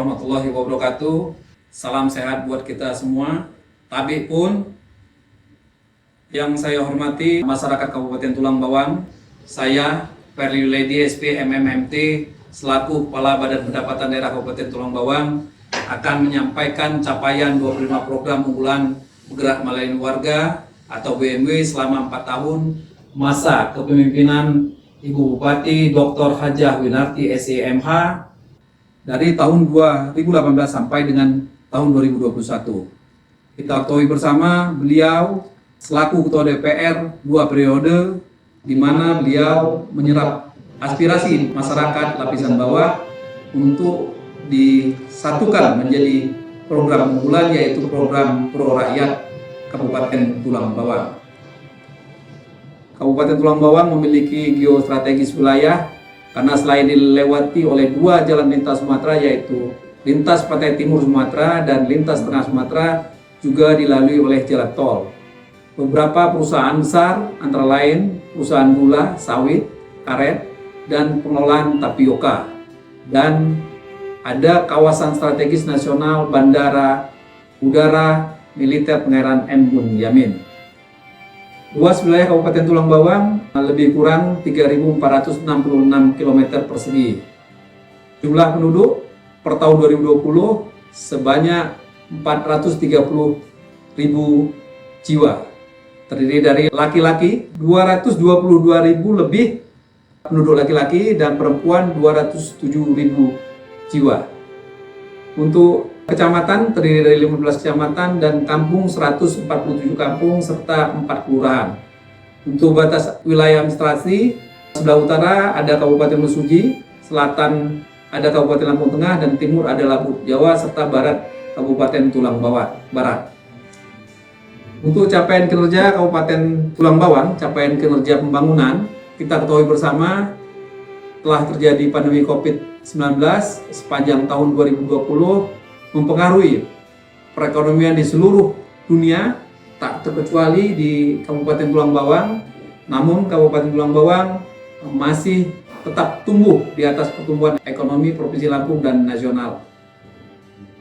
warahmatullahi wabarakatuh. Salam sehat buat kita semua. Tabik pun yang saya hormati masyarakat Kabupaten Tulang Bawang. Saya Perli Lady SP MMMT selaku Kepala Badan Pendapatan Daerah Kabupaten Tulang Bawang akan menyampaikan capaian 25 program unggulan Bergerak Melayani Warga atau BMW selama 4 tahun masa kepemimpinan Ibu Bupati Dr. Hajah Winarti SEMH dari tahun 2018 sampai dengan tahun 2021. Kita ketahui bersama beliau selaku Ketua DPR 2 periode, di mana beliau menyerap aspirasi masyarakat lapisan bawah untuk disatukan menjadi program unggulan, yaitu program Pro Rakyat Kabupaten Tulang Bawang. Kabupaten Tulang Bawang memiliki geostrategis wilayah karena selain dilewati oleh 2 jalan lintas Sumatera, yaitu lintas Pantai Timur Sumatera dan lintas Tengah Sumatera, juga dilalui oleh jalan tol. Beberapa perusahaan besar antara lain perusahaan gula, sawit, karet, dan pengelolaan tapioka. Dan ada kawasan strategis nasional, bandara, udara, militer, pengairan M. Bunyamin. Luas wilayah Kabupaten Tulang Bawang lebih kurang 3.466 km persegi. Jumlah penduduk per tahun 2020 sebanyak 430.000 jiwa. Terdiri dari laki-laki 222.000 lebih penduduk laki-laki dan perempuan 207.000 jiwa. Untuk kecamatan terdiri dari 15 kecamatan dan kampung 147 kampung serta 4 kelurahan. Untuk batas wilayah administrasi, sebelah utara ada Kabupaten Mesuji, selatan ada Kabupaten Lampung Tengah, dan timur ada Lampung Jawa, serta barat Kabupaten Tulang Bawang Barat. Untuk capaian kinerja Kabupaten Tulang Bawang, capaian kinerja pembangunan, kita ketahui bersama telah terjadi pandemi COVID-19 sepanjang tahun 2020 mempengaruhi perekonomian di seluruh dunia, tak terkecuali di Kabupaten Tulang Bawang. Namun Kabupaten Tulang Bawang masih tetap tumbuh di atas pertumbuhan ekonomi Provinsi Lampung dan nasional,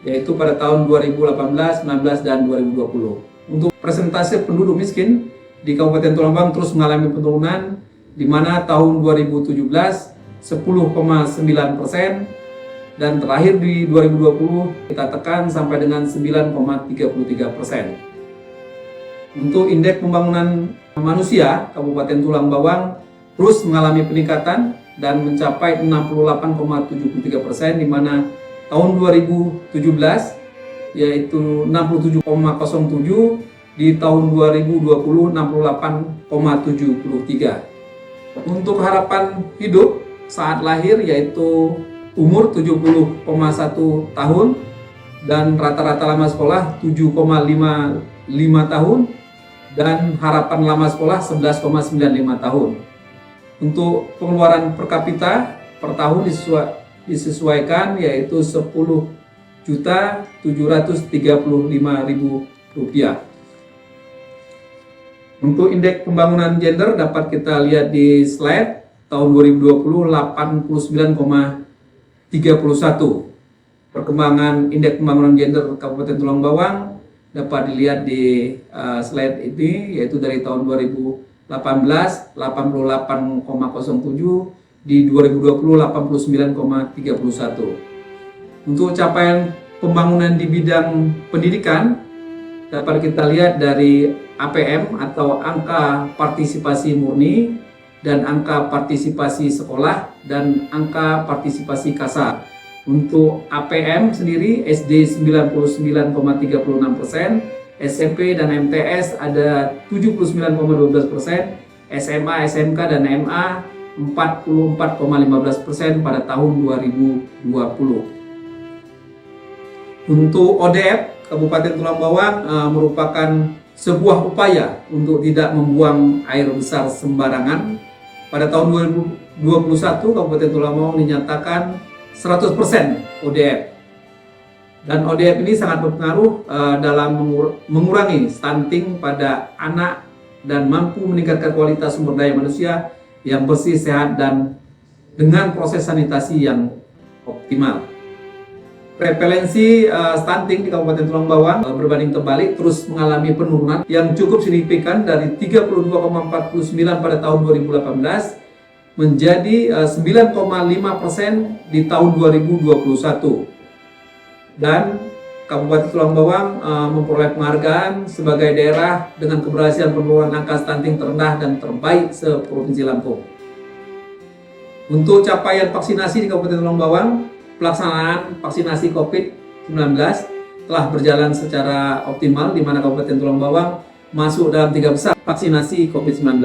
yaitu pada tahun 2018, 19, dan 2020. Untuk persentase penduduk miskin di Kabupaten Tulang Bawang terus mengalami penurunan, di mana tahun 2017 10,9%, dan terakhir di 2020 kita tekan sampai dengan 9,33%. Untuk indeks pembangunan manusia Kabupaten Tulang Bawang terus mengalami peningkatan dan mencapai 68,73%, di mana tahun 2017 yaitu 67,07, di tahun 2020 68,73. Untuk harapan hidup saat lahir yaitu umur 70,1 tahun dan rata-rata lama sekolah 7,55 tahun dan harapan lama sekolah 11,95 tahun. Untuk pengeluaran per kapita per tahun disesuaikan yaitu Rp10.735.000. Untuk indeks pembangunan gender dapat kita lihat di slide tahun 2020 89,31. Perkembangan indeks pembangunan gender Kabupaten Tulang Bawang dapat dilihat di slide ini, yaitu dari tahun 2018 88,07, di 2020 89,31. Untuk capaian pembangunan di bidang pendidikan dapat kita lihat dari APM atau angka partisipasi murni, dan angka partisipasi sekolah, dan angka partisipasi kasar. Untuk APM sendiri SD 99,36%, SMP dan MTS ada 79,12%, SMA, SMK dan MA 44,15% pada tahun 2020. Untuk ODF Kabupaten Tulang Bawang merupakan sebuah upaya untuk tidak membuang air besar sembarangan. Pada tahun 2021 Kabupaten Tulang Bawang dinyatakan 100% ODF. Dan ODF ini sangat berpengaruh dalam mengurangi stunting pada anak dan mampu meningkatkan kualitas sumber daya manusia yang bersih, sehat, dan dengan proses sanitasi yang optimal. Prevalensi stunting di Kabupaten Tulang Bawang berbanding terbalik terus mengalami penurunan yang cukup signifikan dari 32,49 pada tahun 2018 menjadi 9,5% di tahun 2021. Dan Kabupaten Tulang Bawang memperoleh penghargaan sebagai daerah dengan keberhasilan penurunan angka stunting terendah dan terbaik se-Provinsi Lampung. Untuk capaian vaksinasi di Kabupaten Tulang Bawang, pelaksanaan vaksinasi COVID-19 telah berjalan secara optimal, di mana Kabupaten Tulang Bawang masuk dalam 3 besar vaksinasi COVID-19.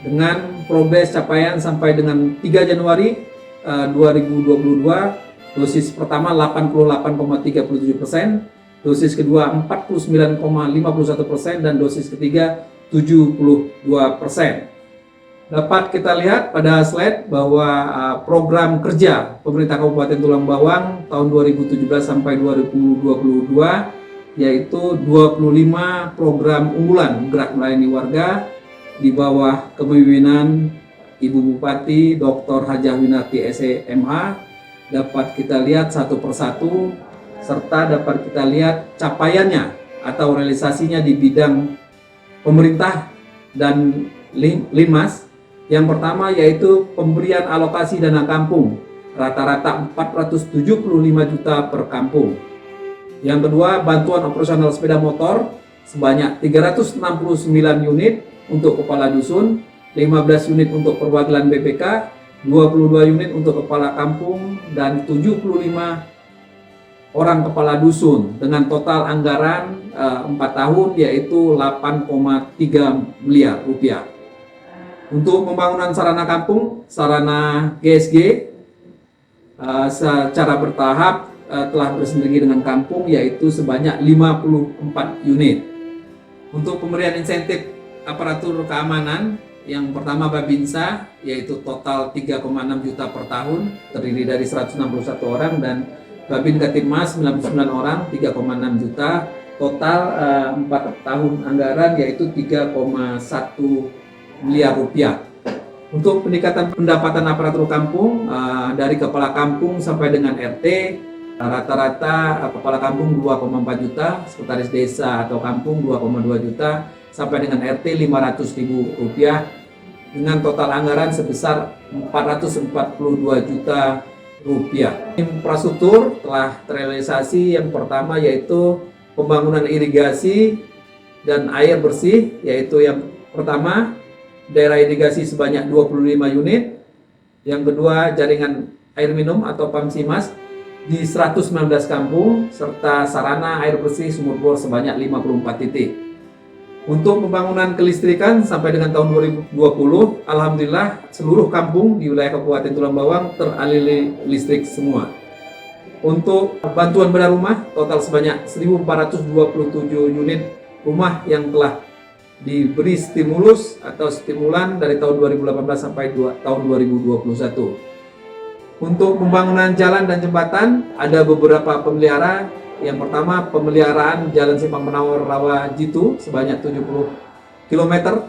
Dengan progres capaian sampai dengan 3 Januari 2022, dosis pertama 88,37%, dosis kedua 49,51%, dan dosis ketiga 72%. Dapat kita lihat pada slide bahwa program kerja pemerintah Kabupaten Tulang Bawang tahun 2017 sampai 2022 yaitu 25 program unggulan gerak melayani warga di bawah kepemimpinan Ibu Bupati Dr. Hajah Winarti SMH dapat kita lihat satu persatu, serta dapat kita lihat capaiannya atau realisasinya di bidang pemerintah dan Linmas. Yang pertama yaitu pemberian alokasi dana kampung, rata-rata 475 juta per kampung. Yang kedua, bantuan operasional sepeda motor sebanyak 369 unit untuk kepala dusun, 15 unit untuk perwakilan BPK, 22 unit untuk kepala kampung, dan 75 orang kepala dusun dengan total anggaran 4 tahun yaitu 8,3 miliar rupiah. Untuk pembangunan sarana kampung, sarana GSG secara bertahap telah bersinergi dengan kampung yaitu sebanyak 54 unit. Untuk pemberian insentif aparatur keamanan, yang pertama Babinsa yaitu total 3,6 juta per tahun, terdiri dari 161 orang, dan Babin Kaptipmas 99 orang, 3,6 juta, total 4 tahun anggaran yaitu 3,1 miliar rupiah. Untuk peningkatan pendapatan aparatur kampung dari kepala kampung sampai dengan RT, rata-rata kepala kampung 2,4 juta, sekretaris desa atau kampung 2,2 juta, sampai dengan RT 500.000 rupiah, dengan total anggaran sebesar 442 juta rupiah. Infrastruktur telah terrealisasi, yang pertama yaitu pembangunan irigasi dan air bersih, yaitu yang pertama daerah irigasi sebanyak 25 unit, yang kedua jaringan air minum atau PAMSIMAS di 119 kampung, serta sarana air bersih sumur bor sebanyak 54 titik. Untuk pembangunan kelistrikan sampai dengan tahun 2020, alhamdulillah seluruh kampung di wilayah Kabupaten Tulang Bawang teraliri listrik semua. Untuk bantuan bedah rumah total sebanyak 1.427 unit rumah yang telah diberi stimulus atau stimulan dari tahun 2018 sampai tahun 2021. Untuk pembangunan jalan dan jembatan ada beberapa pemelihara. Yang pertama, pemeliharaan Jalan Simpang Penawar Rawa Jitu sebanyak 70 km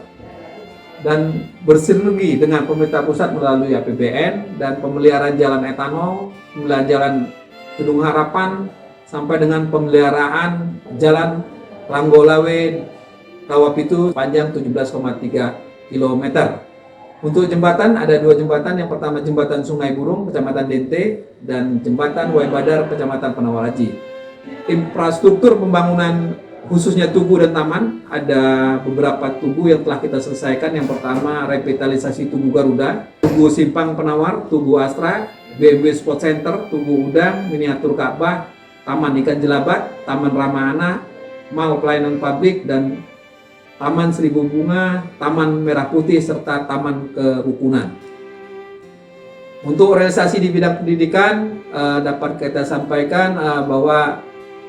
dan bersinergi dengan pemerintah pusat melalui APBN, dan pemeliharaan Jalan Etanol, pemeliharaan Jalan Gedung Harapan, sampai dengan pemeliharaan Jalan Ranggolawe Rawapitu panjang 17,3 km. Untuk jembatan ada 2 jembatan. Yang pertama jembatan Sungai Burung Kecamatan Dente, dan jembatan Waibadar Kecamatan Penawaraji. Infrastruktur pembangunan khususnya tugu dan taman ada beberapa tugu yang telah kita selesaikan. Yang pertama revitalisasi Tugu Garuda, Tugu Simpang Penawar, Tugu Astra, BMW Sport Center, Tugu Udang, Miniatur Ka'bah, Taman Ikan Jelabat, Taman Ramahana, Mall Pelayanan Publik, dan Taman Seribu Bunga, Taman Merah Putih, serta Taman Kerukunan. Untuk realisasi di bidang pendidikan dapat kita sampaikan bahwa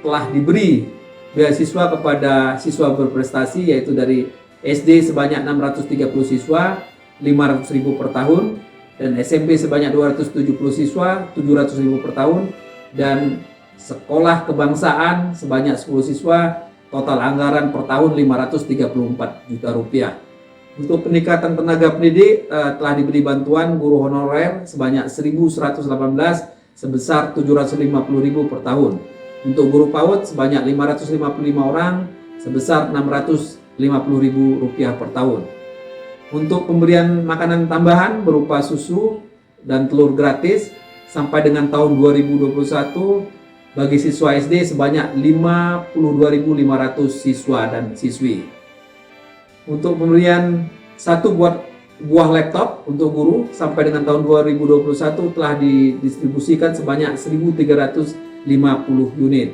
telah diberi beasiswa kepada siswa berprestasi, yaitu dari SD sebanyak 630 siswa, 500.000 per tahun, dan SMP sebanyak 270 siswa, 700.000 per tahun, dan sekolah kebangsaan sebanyak 10 siswa, total anggaran per tahun 534 juta rupiah. Untuk peningkatan tenaga pendidik telah diberi bantuan guru honorer sebanyak 1.118 sebesar 750.000 per tahun. Untuk guru PAUD sebanyak 555 orang sebesar 650.000 rupiah per tahun. Untuk pemberian makanan tambahan berupa susu dan telur gratis sampai dengan tahun 2021 bagi siswa SD sebanyak 52.500 siswa dan siswi. Untuk pemberian satu buah laptop untuk guru sampai dengan tahun 2021 telah didistribusikan sebanyak 1.350 unit.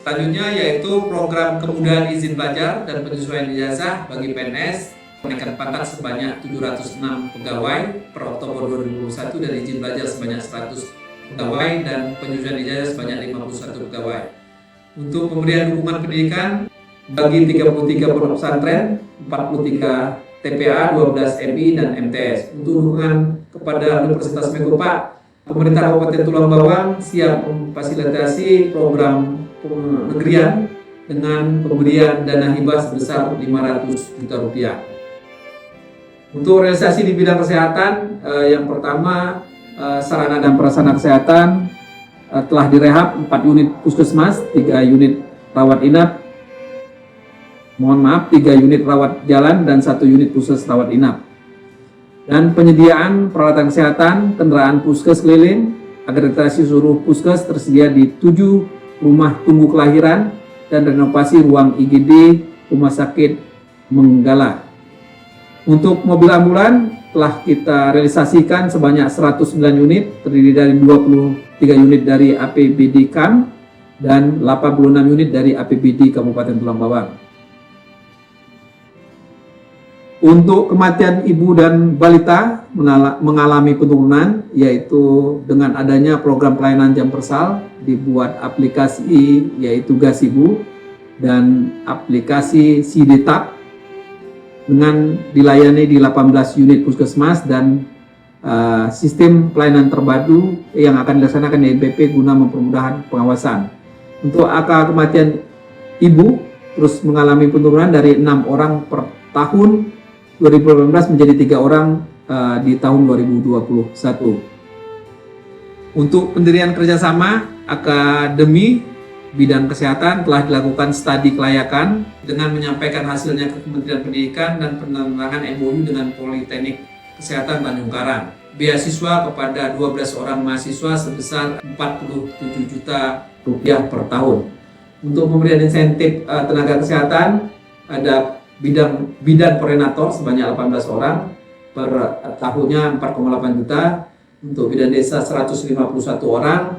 Selanjutnya yaitu program kemudahan izin pelajar dan penyesuaian ijazah bagi PNS, kenaikan pangkat sebanyak 706 pegawai per Oktober 2021 dan izin belajar sebanyak 100 pegawai dan penyesuaian ijazah sebanyak 51 pegawai. Untuk pemberian dukungan pendidikan bagi 33 pondok pesantren, 43 TPA, 12 MI dan MTS. Untuk dukungan kepada Universitas Megopak, pemerintah Kabupaten Tulang Bawang siap memfasilitasi program penegerian dengan pemberian dana hibah sebesar 500 juta rupiah. Untuk realisasi di bidang kesehatan, yang pertama sarana dan prasarana kesehatan telah direhab 4 unit puskesmas, 3 unit rawat inap, 3 unit rawat jalan dan 1 unit puskes rawat inap. Dan penyediaan peralatan kesehatan, kendaraan puskes keliling, akreditasi seluruh puskes tersedia di 7 rumah tunggu kelahiran dan renovasi ruang IGD Rumah Sakit Menggala. Untuk mobil ambulan telah kita realisasikan sebanyak 109 unit, terdiri dari 23 unit dari APBD KAM dan 86 unit dari APBD Kabupaten Tulang Bawang. Untuk kematian ibu dan balita mengalami penurunan, yaitu dengan adanya program pelayanan jam persal, dibuat aplikasi yaitu Gasibu dan aplikasi Sidetap dengan dilayani di 18 unit puskesmas dan sistem pelayanan terpadu yang akan dilaksanakan di NPP guna mempermudah pengawasan. Untuk angka kematian ibu terus mengalami penurunan dari 6 orang per tahun 2018 menjadi 3 orang di tahun 2021. Untuk pendirian kerjasama akademi bidang kesehatan telah dilakukan studi kelayakan dengan menyampaikan hasilnya ke Kementerian Pendidikan dan penandatangan MOU dengan Politeknik Kesehatan Tanjung Karang. Beasiswa kepada 12 orang mahasiswa sebesar 47 juta rupiah per tahun. Untuk pemberian insentif tenaga kesehatan ada bidan koordinator sebanyak 18 orang per tahunnya 4,8 juta, untuk bidan desa 151 orang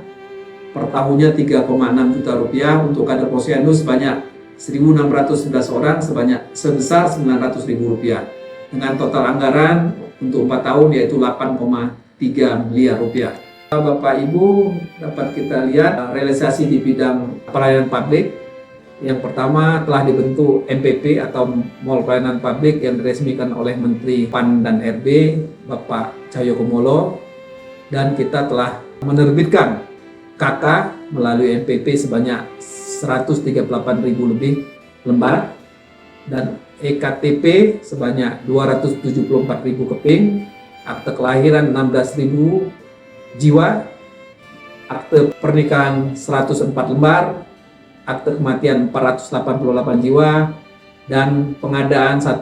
per tahunnya 3,6 juta rupiah, untuk kader posyandu sebanyak 1.611 orang sebesar 900.000 rupiah dengan total anggaran untuk 4 tahun yaitu 8,3 miliar rupiah. Bapak Ibu, dapat kita lihat realisasi di bidang pelayanan publik. Yang pertama telah dibentuk MPP atau Mall Pelayanan Publik yang diresmikan oleh Menteri PAN dan RB Bapak Cahyokumolo, dan kita telah menerbitkan KK melalui MPP sebanyak 138.000 lebih lembar dan EKTP sebanyak 274.000 keping, akte kelahiran 16.000 jiwa, akte pernikahan 104 lembar, akte kematian 488 jiwa, dan pengadaan 1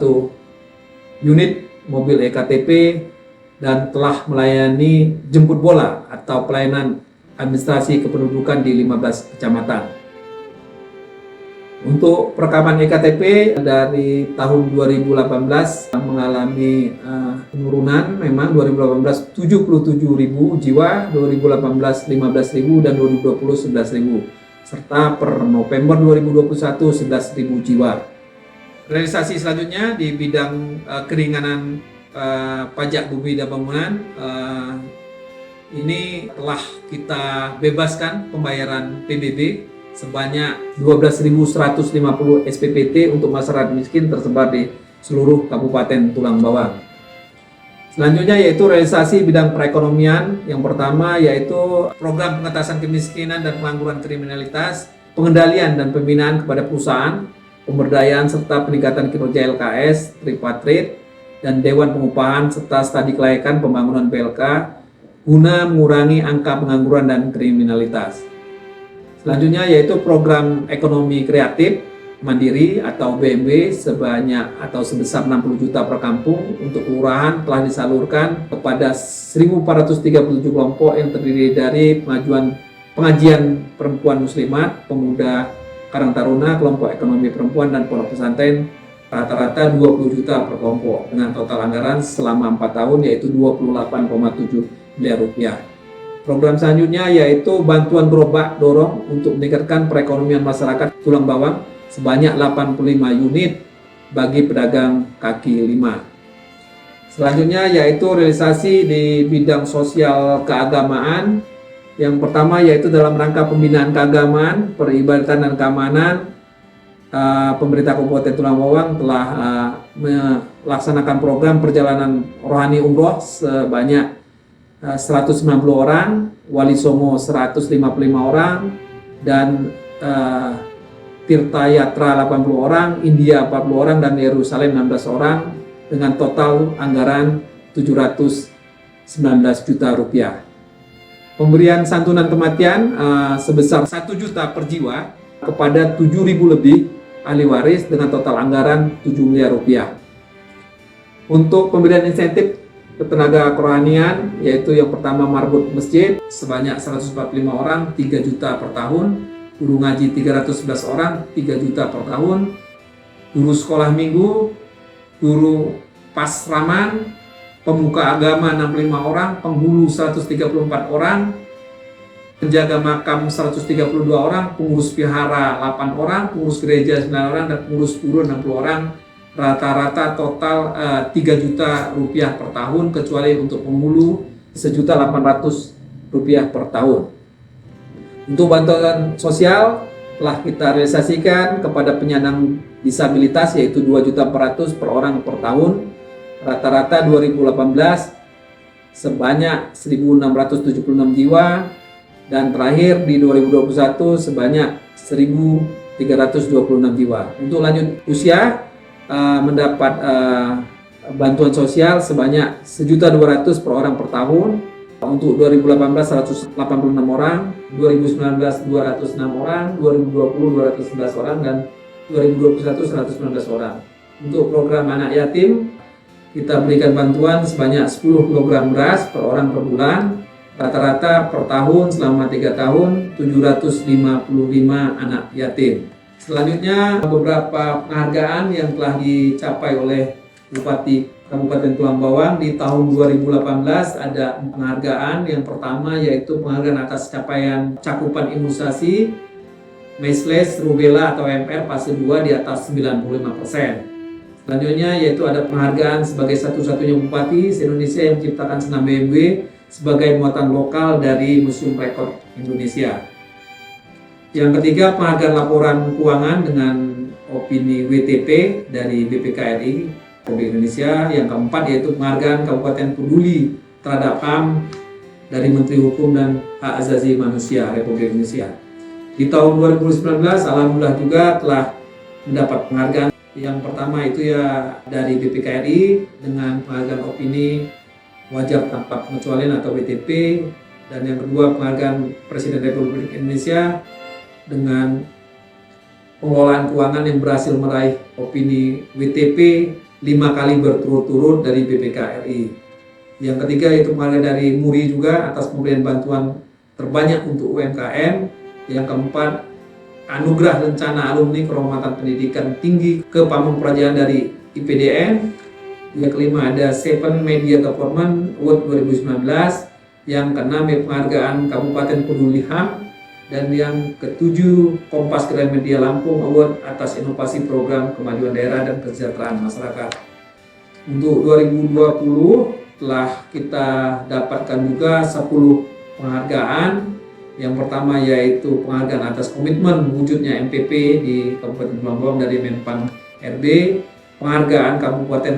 unit mobil EKTP, dan telah melayani jemput bola atau pelayanan administrasi kependudukan di 15 kecamatan. Untuk perekaman EKTP dari tahun 2018 mengalami penurunan, memang 2018 77.000 jiwa, 2018 15.000 dan 2020 11.000. Serta per November 2021 11.000 jiwa. Realisasi selanjutnya di bidang keringanan pajak bumi dan bangunan, ini telah kita bebaskan pembayaran PBB sebanyak 12.150 SPPT untuk masyarakat miskin tersebar di seluruh Kabupaten Tulang Bawang. Selanjutnya yaitu realisasi bidang perekonomian. Yang pertama yaitu program pengentasan kemiskinan dan pengangguran kriminalitas, pengendalian dan pembinaan kepada perusahaan, pemberdayaan serta peningkatan kinerja LKS, tripartit, dan Dewan Pengupahan serta studi kelayakan pembangunan PLK guna mengurangi angka pengangguran dan kriminalitas. Selanjutnya yaitu program ekonomi kreatif mandiri atau BMW sebesar 60 juta per kampung untuk kelurahan telah disalurkan kepada 1.437 kelompok yang terdiri dari pengajian perempuan muslimat, pemuda Karang Taruna, kelompok ekonomi perempuan dan pondok pesantren, rata-rata 20 juta per kelompok dengan total anggaran selama 4 tahun yaitu 28,7 miliar rupiah. Program selanjutnya yaitu bantuan gerobak dorong untuk meningkatkan perekonomian masyarakat Tulang Bawang sebanyak 85 unit bagi pedagang kaki lima. Selanjutnya yaitu realisasi di bidang sosial keagamaan. Yang pertama yaitu dalam rangka pembinaan keagamaan, peribadatan dan keamanan, pemerintah Kabupaten Tulang Bawang telah melaksanakan program perjalanan rohani umroh sebanyak 190 orang, Wali Songo 155 orang, dan Tirta Yatra 80 orang, India 40 orang, dan Yerusalem 16 orang dengan total anggaran 719 juta rupiah. Pemberian santunan kematian sebesar 1 juta per jiwa kepada 7.000 lebih ahli waris dengan total anggaran 7 miliar rupiah. Untuk pemberian insentif tenaga kerohanian yaitu yang pertama marbut masjid sebanyak 145 orang 3 juta per tahun, guru ngaji 311 orang 3 juta per tahun, guru sekolah minggu, guru pasraman, pemuka agama 65 orang, penghulu 134 orang, penjaga makam 132 orang, pengurus vihara 8 orang, pengurus gereja 9 orang, dan pengurus pura 60 orang. Rata-rata total 3 juta rupiah per tahun, kecuali untuk penghulu 1.800.000 rupiah per tahun. Untuk bantuan sosial telah kita realisasikan kepada penyandang disabilitas yaitu 2.400.000 per orang per tahun, rata-rata 2018 sebanyak 1.676 jiwa, dan terakhir di 2021 sebanyak 1.326 jiwa. Untuk lanjut usia mendapat bantuan sosial sebanyak 1.200.000 per orang per tahun. Untuk 2018 186 orang, 2019 206 orang, 2020 211 orang, dan 2021 119 orang. Untuk program anak yatim kita berikan bantuan sebanyak 10 kg beras per orang per bulan, rata-rata per tahun selama 3 tahun 755 anak yatim. Selanjutnya beberapa penghargaan yang telah dicapai oleh Bupati Kabupaten Tulang Bawang di tahun 2018 ada penghargaan. Yang pertama yaitu penghargaan atas capaian cakupan imunisasi measles, rubella atau MR fase 2 di atas 95%. Selanjutnya yaitu ada penghargaan sebagai satu-satunya bupati se-Indonesia yang menciptakan senam BMW sebagai muatan lokal dari Museum Rekor Indonesia. Yang ketiga penghargaan laporan keuangan dengan opini WTP dari BPK-RI Republik Indonesia. Yang keempat yaitu penghargaan Kabupaten Peduli terhadap HAM dari Menteri Hukum dan Hak Asasi Manusia Republik Indonesia. Di tahun 2019 alhamdulillah juga telah mendapat penghargaan. Yang pertama itu ya dari BPK-RI dengan penghargaan opini wajar tanpa pengecualian atau WTP, dan yang kedua penghargaan Presiden Republik Indonesia dengan pengelolaan keuangan yang berhasil meraih opini WTP 5 kali berturut-turut dari BPK-RI. Yang ketiga yaitu penghargaan dari MURI juga atas pemberian bantuan terbanyak untuk UMKM. Yang keempat anugerah rencana alumni kehormatan pendidikan tinggi ke Pamong Praja dari IPDN. Yang kelima ada Seven Media Government Award 2019. Yang keenam penghargaan Kabupaten Peduli HAM. Dan yang ketujuh Kompas Gramedia Lampung Award atas inovasi program kemajuan daerah dan kesejahteraan masyarakat. Untuk 2020 telah kita dapatkan juga 10 penghargaan. Yang pertama yaitu penghargaan atas komitmen wujudnya MPP di Kabupaten Tulang Bawang dari Menpan RB, penghargaan Kabupaten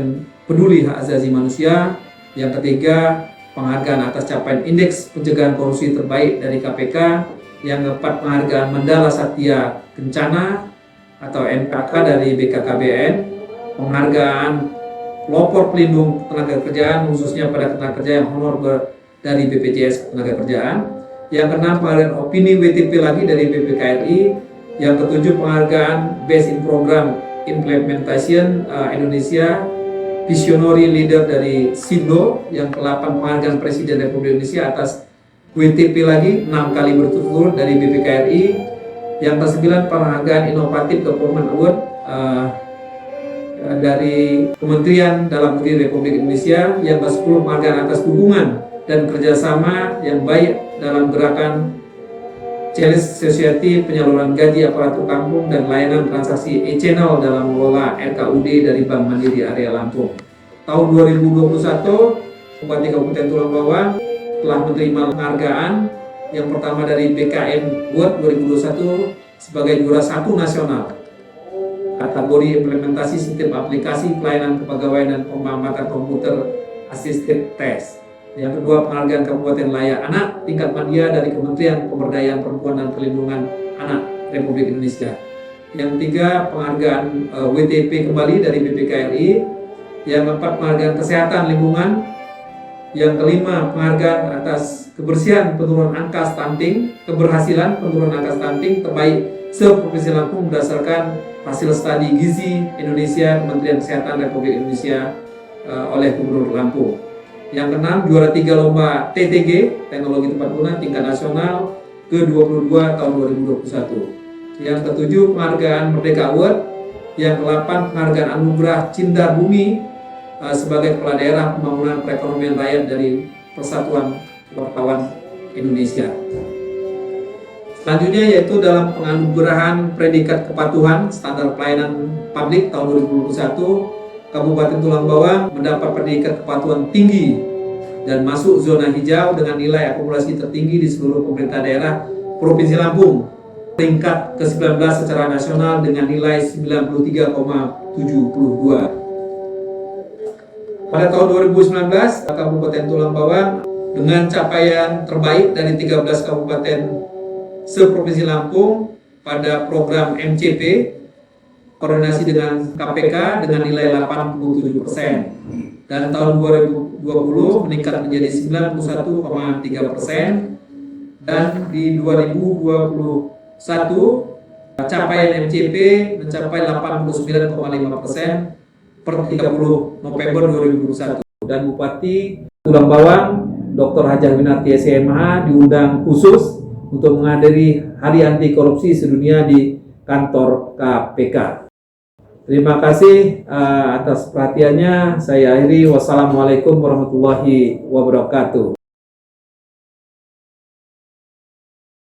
Peduli Hak Asasi Manusia. Yang ketiga penghargaan atas capaian Indeks Pencegahan Korupsi Terbaik dari KPK. Yang keempat penghargaan Mandala Satya Kencana atau NKK dari BKKBN, penghargaan pelopor pelindung tenaga kerjaan khususnya pada tenaga kerja yang honor dari BPJS Ketenagakerjaan. Yang keenam, penghargaan opini WTP lagi dari BPKRI. Yang ketujuh, penghargaan Best in Program Implementation Indonesia Visionary Leader dari SIDO. Yang ke-8, penghargaan Presiden Republik Indonesia atas WTP lagi 6 kali berturut-turut dari BPKRI. Yang ke-9, penghargaan Inovatif Government Award dari Kementerian Dalam Negeri Republik Indonesia. Yang ke-10, penghargaan atas dukungan dan kerjasama yang baik dalam gerakan Challenge Society penyaluran gaji aparatur kampung dan layanan transaksi e-channel dalam mengelola RKUD dari Bank Mandiri area Lampung. Tahun 2021, Bupati Kabupaten Tulang Bawang telah menerima penghargaan yang pertama dari BKN Award 2021 sebagai juara 1 nasional kategori implementasi sistem aplikasi pelayanan kepegawaian dan pengamatan komputer assisted test. Yang kedua, penghargaan Kabupaten Layak Anak tingkat media dari Kementerian Pemberdayaan Perempuan dan Perlindungan Anak Republik Indonesia. Yang ketiga, penghargaan WTP kembali dari BPKRI. Yang keempat, penghargaan kesehatan lingkungan. Yang kelima, penghargaan atas kebersihan penurunan angka stunting, keberhasilan penurunan angka stunting terbaik se-Provinsi Lampung berdasarkan hasil studi gizi Indonesia Kementerian Kesehatan Republik Indonesia oleh Gubernur Lampung. Yang keenam, juara 3 lomba TTG Teknologi Tepat Guna tingkat nasional ke-22 tahun 2021. Yang ketujuh, penghargaan Merdeka Award. Yang ke-8, penghargaan Anugerah Cinta Bumi sebagai Kepala Daerah Pembangunan Perekonomian Rakyat dari Persatuan Wartawan Indonesia. Selanjutnya yaitu dalam penganugerahan predikat kepatuhan standar pelayanan publik tahun 2021, Kabupaten Tulang Bawang mendapat predikat kepatuhan tinggi dan masuk zona hijau dengan nilai akumulasi tertinggi di seluruh pemerintah daerah Provinsi Lampung, peringkat ke-19 secara nasional dengan nilai 93,72. Pada tahun 2019, Kabupaten Tulang Bawang dengan capaian terbaik dari 13 kabupaten se-Provinsi Lampung pada program MCP koordinasi dengan KPK dengan nilai 87%, dan tahun 2020 meningkat menjadi 91,3%, dan di 2021 capaian MCP mencapai 89,5% per 30 November 2021. Dan Bupati Tulang Bawang Dr. Hajah Winarti SMH diundang khusus untuk menghadiri Hari Anti Korupsi Sedunia di kantor KPK. Terima kasih atas perhatiannya. Saya akhiri. Wassalamualaikum warahmatullahi wabarakatuh.